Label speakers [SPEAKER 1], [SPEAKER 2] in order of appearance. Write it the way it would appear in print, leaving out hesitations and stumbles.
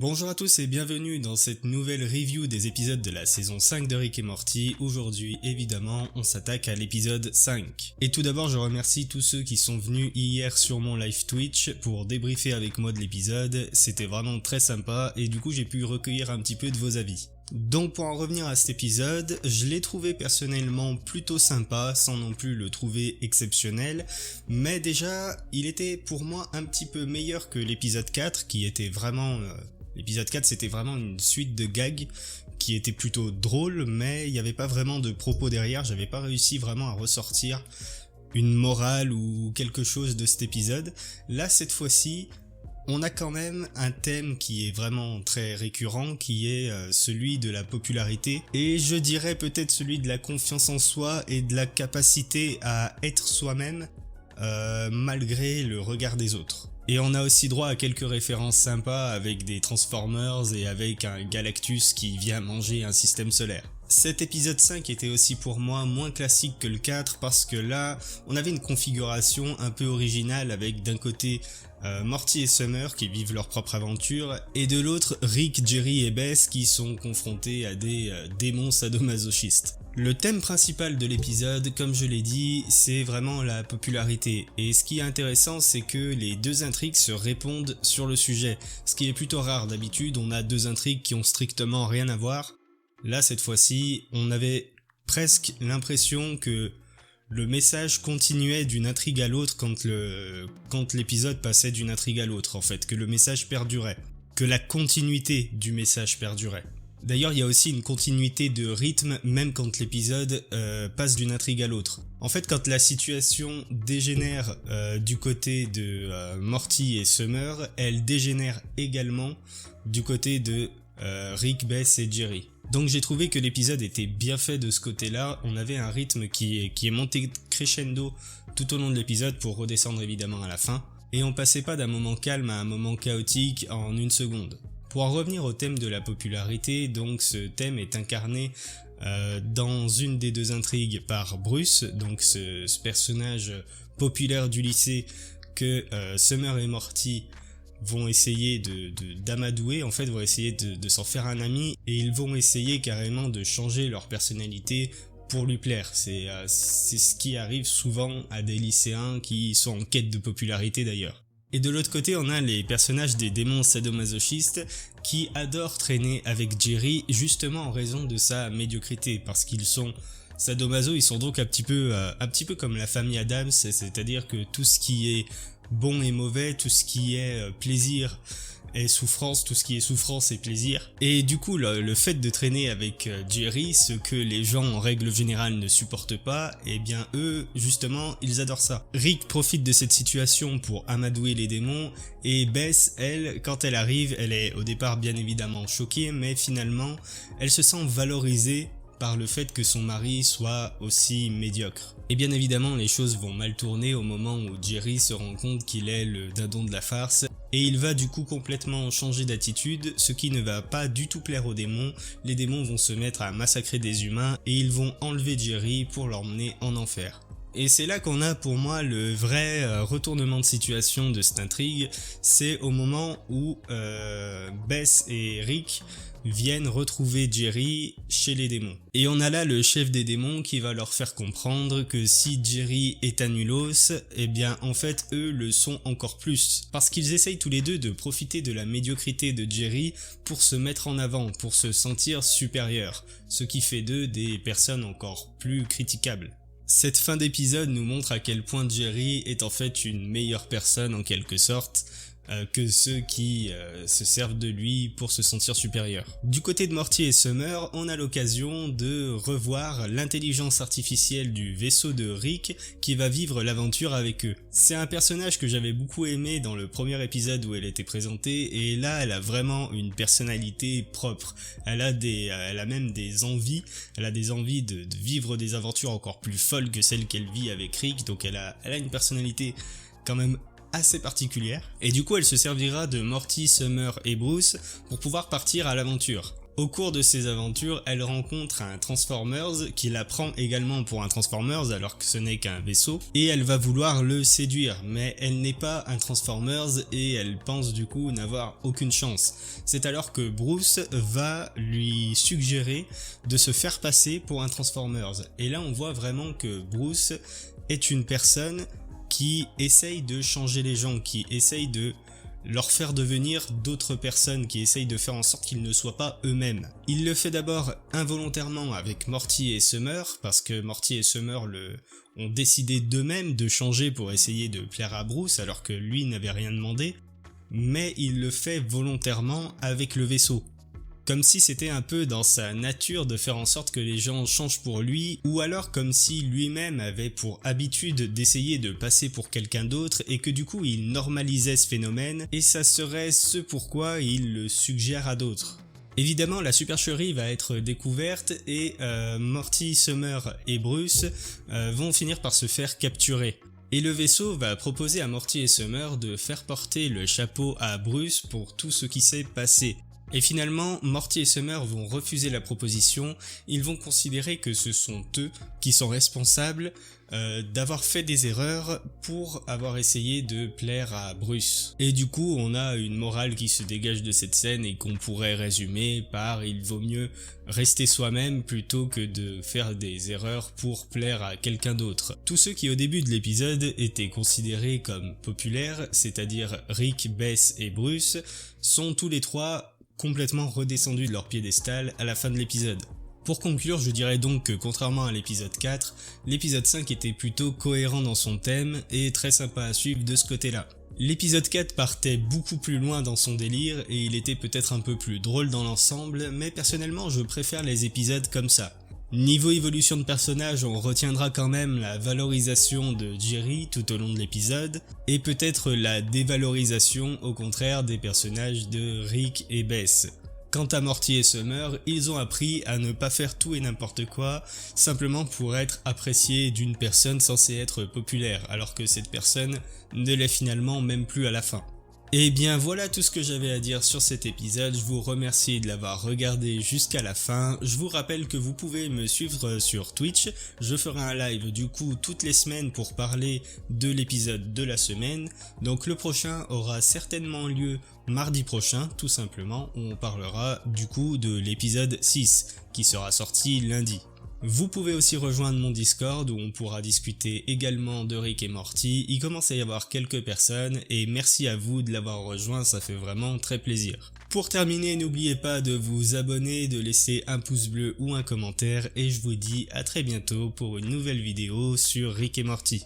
[SPEAKER 1] Bonjour à tous et bienvenue dans cette nouvelle review des épisodes de la saison 5 de Rick et Morty. Aujourd'hui, évidemment, on s'attaque à l'épisode 5. Et tout d'abord, je remercie tous ceux qui sont venus hier sur mon live Twitch pour débriefer avec moi de l'épisode. C'était vraiment très sympa et du coup, j'ai pu recueillir un petit peu de vos avis. Donc pour en revenir à cet épisode, je l'ai trouvé personnellement plutôt sympa, sans non plus le trouver exceptionnel, mais déjà, il était pour moi un petit peu meilleur que l'épisode 4, qui était vraiment... L'épisode 4, c'était vraiment une suite de gags qui était plutôt drôle, mais il n'y avait pas vraiment de propos derrière, j'avais pas réussi vraiment à ressortir une morale ou quelque chose de cet épisode. Là, cette fois-ci, on a quand même un thème qui est vraiment très récurrent, qui est celui de la popularité, et je dirais peut-être celui de la confiance en soi et de la capacité à être soi-même malgré le regard des autres. Et on a aussi droit à quelques références sympas avec des Transformers et avec un Galactus qui vient manger un système solaire. Cet épisode 5 était aussi pour moi moins classique que le 4 parce que là, on avait une configuration un peu originale avec d'un côté Morty et Summer qui vivent leur propre aventure et de l'autre Rick, Jerry et Bess qui sont confrontés à des démons sadomasochistes. Le thème principal de l'épisode, comme je l'ai dit, c'est vraiment la popularité. Et ce qui est intéressant, c'est que les deux intrigues se répondent sur le sujet. Ce qui est plutôt rare, d'habitude, on a deux intrigues qui ont strictement rien à voir. Là, cette fois-ci, on avait presque l'impression que le message continuait d'une intrigue à l'autre quand l'épisode passait d'une intrigue à l'autre, en fait. Que le message perdurait. Que la continuité du message perdurait. D'ailleurs, il y a aussi une continuité de rythme, même quand l'épisode passe d'une intrigue à l'autre. En fait, quand la situation dégénère du côté de Morty et Summer, elle dégénère également du côté de Rick, Bess et Jerry. Donc j'ai trouvé que l'épisode était bien fait de ce côté-là. On avait un rythme qui est monté crescendo tout au long de l'épisode pour redescendre évidemment à la fin. Et on passait pas d'un moment calme à un moment chaotique en une seconde. Pour en revenir au thème de la popularité, donc ce thème est incarné dans une des deux intrigues par Bruce, donc ce personnage populaire du lycée que Summer et Morty vont essayer d'amadouer, en fait vont essayer de s'en faire un ami et ils vont essayer carrément de changer leur personnalité pour lui plaire. C'est ce qui arrive souvent à des lycéens qui sont en quête de popularité d'ailleurs. Et de l'autre côté, on a les personnages des démons sadomasochistes qui adorent traîner avec Jerry justement en raison de sa médiocrité, parce qu'ils sont sadomaso, ils sont donc un petit peu comme la famille Addams, c'est-à-dire que tout ce qui est bon et mauvais, tout ce qui est plaisir et souffrance, tout ce qui est souffrance et plaisir. Et du coup, le fait de traîner avec Jerry, ce que les gens en règle générale ne supportent pas, eh bien eux, justement, ils adorent ça. Rick profite de cette situation pour amadouer les démons, et Bess, elle, quand elle arrive, elle est au départ bien évidemment choquée, mais finalement, elle se sent valorisée par le fait que son mari soit aussi médiocre. Et bien évidemment, les choses vont mal tourner au moment où Jerry se rend compte qu'il est le dindon de la farce, et il va du coup complètement changer d'attitude, ce qui ne va pas du tout plaire aux démons. Les démons vont se mettre à massacrer des humains, et ils vont enlever Jerry pour l'emmener en enfer. Et c'est là qu'on a pour moi le vrai retournement de situation de cette intrigue, c'est au moment où Bess et Rick viennent retrouver Jerry chez les démons. Et on a là le chef des démons qui va leur faire comprendre que si Jerry est un nulos, eh bien en fait eux le sont encore plus. Parce qu'ils essayent tous les deux de profiter de la médiocrité de Jerry pour se mettre en avant, pour se sentir supérieurs, ce qui fait d'eux des personnes encore plus critiquables. Cette fin d'épisode nous montre à quel point Jerry est en fait une meilleure personne en quelque sorte que ceux qui se servent de lui pour se sentir supérieurs. Du côté de Morty et Summer, on a l'occasion de revoir l'intelligence artificielle du vaisseau de Rick qui va vivre l'aventure avec eux. C'est un personnage que j'avais beaucoup aimé dans le premier épisode où elle était présentée, et là elle a vraiment une personnalité propre. Elle a même des envies, de vivre des aventures encore plus folles que celles qu'elle vit avec Rick, donc elle a une personnalité quand même assez particulière, et du coup elle se servira de Morty, Summer et Bruce pour pouvoir partir à l'aventure. Au cours de ses aventures, elle rencontre un Transformers qui la prend également pour un Transformers alors que ce n'est qu'un vaisseau et elle va vouloir le séduire, mais elle n'est pas un Transformers et elle pense du coup n'avoir aucune chance. C'est alors que Bruce va lui suggérer de se faire passer pour un Transformers et là on voit vraiment que Bruce est une personne qui essaye de changer les gens, qui essaye de leur faire devenir d'autres personnes, qui essayent de faire en sorte qu'ils ne soient pas eux-mêmes. Il le fait d'abord involontairement avec Morty et Summer, parce que Morty et Summer ont décidé d'eux-mêmes de changer pour essayer de plaire à Bruce, alors que lui n'avait rien demandé, mais il le fait volontairement avec le vaisseau. Comme si c'était un peu dans sa nature de faire en sorte que les gens changent pour lui, ou alors comme si lui-même avait pour habitude d'essayer de passer pour quelqu'un d'autre et que du coup il normalisait ce phénomène, et ça serait ce pourquoi il le suggère à d'autres. Évidemment, la supercherie va être découverte et Morty, Summer et Bruce vont finir par se faire capturer. Et le vaisseau va proposer à Morty et Summer de faire porter le chapeau à Bruce pour tout ce qui s'est passé. Et finalement, Morty et Summer vont refuser la proposition, ils vont considérer que ce sont eux qui sont responsables d'avoir fait des erreurs pour avoir essayé de plaire à Bruce. Et du coup, on a une morale qui se dégage de cette scène et qu'on pourrait résumer par « il vaut mieux rester soi-même plutôt que de faire des erreurs pour plaire à quelqu'un d'autre ». Tous ceux qui au début de l'épisode étaient considérés comme populaires, c'est-à-dire Rick, Bess et Bruce, sont tous les trois complètement redescendus de leur piédestal à la fin de l'épisode. Pour conclure, je dirais donc que contrairement à l'épisode 4, l'épisode 5 était plutôt cohérent dans son thème et très sympa à suivre de ce côté-là. L'épisode 4 partait beaucoup plus loin dans son délire et il était peut-être un peu plus drôle dans l'ensemble, mais personnellement je préfère les épisodes comme ça. Niveau évolution de personnage, on retiendra quand même la valorisation de Jerry tout au long de l'épisode, et peut-être la dévalorisation au contraire des personnages de Rick et Bess. Quant à Morty et Summer, ils ont appris à ne pas faire tout et n'importe quoi, simplement pour être appréciés d'une personne censée être populaire, alors que cette personne ne l'est finalement même plus à la fin. Et bien voilà tout ce que j'avais à dire sur cet épisode, je vous remercie de l'avoir regardé jusqu'à la fin, je vous rappelle que vous pouvez me suivre sur Twitch, je ferai un live du coup toutes les semaines pour parler de l'épisode de la semaine, donc le prochain aura certainement lieu mardi prochain, tout simplement, où on parlera du coup de l'épisode 6, qui sera sorti lundi. Vous pouvez aussi rejoindre mon Discord où on pourra discuter également de Rick et Morty, il commence à y avoir quelques personnes et merci à vous de l'avoir rejoint, ça fait vraiment très plaisir. Pour terminer, n'oubliez pas de vous abonner, de laisser un pouce bleu ou un commentaire et je vous dis à très bientôt pour une nouvelle vidéo sur Rick et Morty.